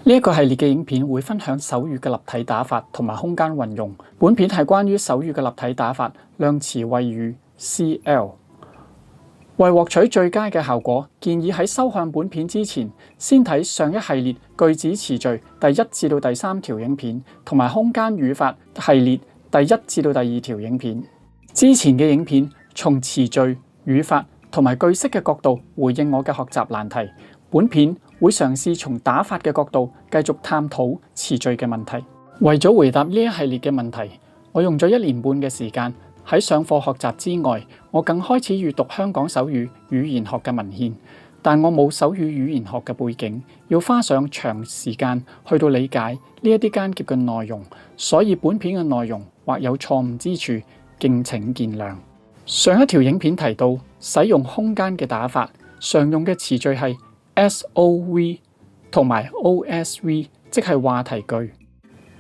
呢一個系列嘅影片會分享手語嘅立體打法同埋空間運用。本片係關於手語嘅立體打法量詞謂語 CL。為獲取最佳嘅效果，建議喺收看本片之前，先睇上一系列句子詞序第1至到第3條影片，同埋空間語法系列第1至到第2條影片。之前嘅影片從詞序、語法同埋句式嘅角度回應我嘅學習難題。本片會嘗試從打法嘅角度繼續探討詞序嘅問題。為咗回答呢一系列嘅問題，我用咗1年半嘅時間。喺上課學習之外，我更開始閱讀香港手語語言學嘅文獻，但我冇手語語言學嘅背景，要花上長時間去到理解呢一啲艱澀嘅內容，所以本片嘅內容或有錯誤之處，敬請見諒。上一條影片提到使用空間嘅打法，常用嘅詞序係 SOV 同埋 OSV， 即係話題句。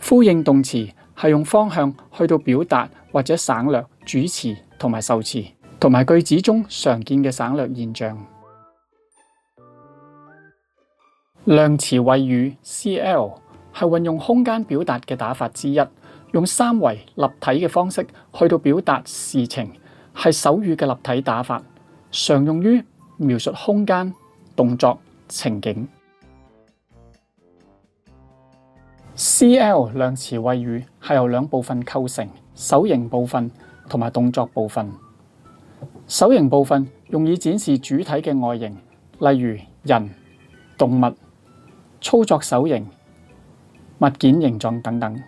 呼應動詞係用方向去到表達或者省略主詞同埋受詞，同埋句子中常見嘅省略現象。量詞謂語 CL 係運用空間表達嘅打法之一，用3維立體嘅方式去到表達事情，係手語嘅立體打法，常用於描述空間、動作、情景。CL 量詞謂語係由2部分構成，手型部分同埋動作部分。手型部分用以展示主體嘅外形，例如人、動物、操作手型、物件形狀等等。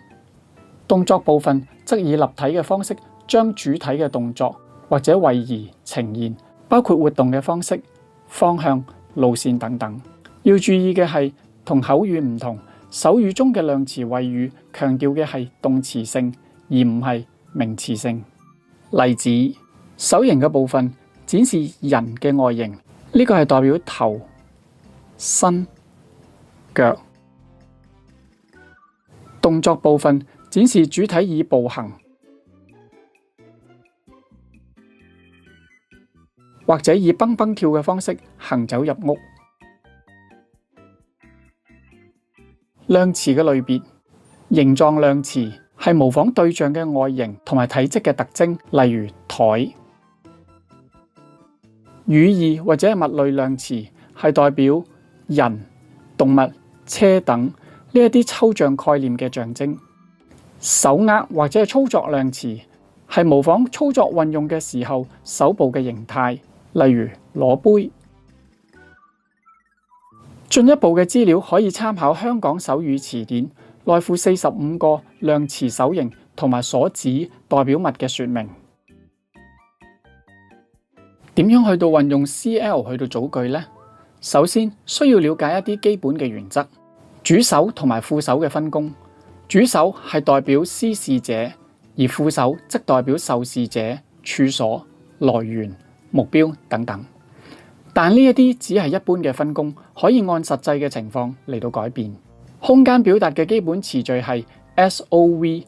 動作部分則以立體嘅方式將主體嘅動作或者位移呈現，包括活動嘅方式、方向、路線等等。要注意嘅係，同口語唔同，手語中嘅量詞謂語強調嘅係動詞性，而唔係名詞性。例子，手型嘅部分展示人嘅外形，呢個係代表頭、身、腳。動作部分展示主體以步行或者以蹦蹦跳嘅方式行走入屋。量詞嘅類別，形狀量詞係模仿對象嘅外形同埋體積嘅特徵，例如枱。語義或者係物類量詞係代表人、動物、車等呢一啲抽象概念嘅象徵。手握或者係操作量詞係模仿操作運用嘅時候手部嘅形態，例如攞杯。進一步嘅資料可以參考香港手語詞典，內附45個量詞手型同埋所指代表物嘅說明。點樣去到運用 CL 去到組句呢？首先需要了解一啲基本嘅原則，主手同埋副手嘅分工。主手係代表施事者，而副手則代表受事者、處所、來源、目標等等。但呢一啲只係一般嘅分工，可以按實際嘅情況嚟到改變。空間表達嘅基本詞序係 SOV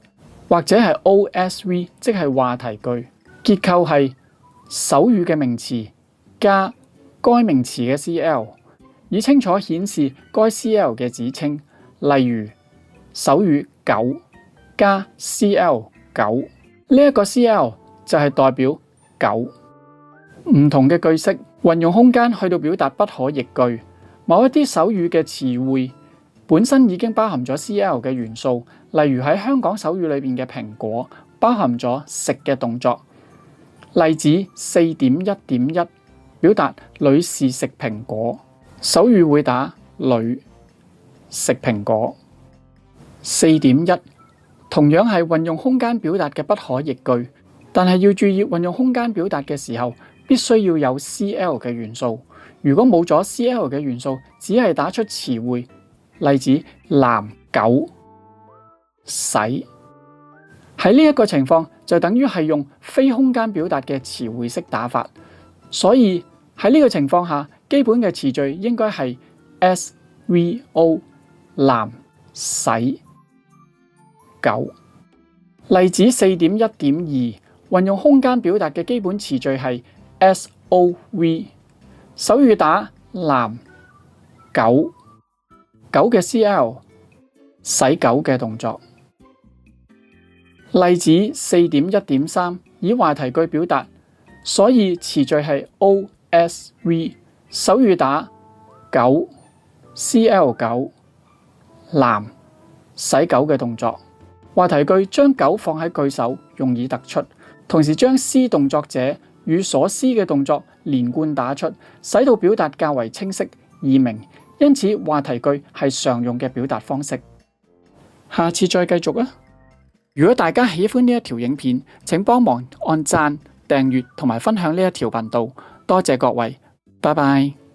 或者係 OSV， 即係話題句。結構係手語嘅名詞加該名詞嘅 CL， 以清楚顯示該 CL 嘅指稱。例如手語狗加 CL 狗，呢一個 CL 就係代表狗。唔同嘅句式運用空間去到表達不可譯句。某一啲手語嘅詞彙本身已經包含咗 CL 嘅元素，例如喺香港手語裏邊嘅蘋果包含咗食嘅動作。例子 4.1.1 表達女士食蘋果，手語會打女食蘋果。4.1 同樣係運用空間表達嘅不可譯句，但係要注意運用空間表達嘅時候必須要有 CL 嘅元素。如果冇咗 CL 嘅元素，只係打出詞彙，例子男狗洗，喺呢一個情況就等於係用非空間表達嘅詞彙式打法。所以喺呢個情況下，基本嘅詞序應該係 SVO 男洗狗。例子 4.1.2 運用空間表達嘅基本詞序係 SOV， 手語打男狗狗嘅 CL 洗狗嘅動作。例子 4.1.3 以話題句表達，所以詞序係 OSV。手語打狗 CL 狗男洗狗嘅動作。話題句將狗放喺句首，容易突出，同時將施動作者與所施嘅動作連貫打出，使到表達較為清晰易明。因此話題句係常用嘅表達方式。下次再繼續啊！如果大家喜歡呢一條影片，請幫忙按讚、訂閱同埋分享呢一條頻道，多謝各位，拜拜。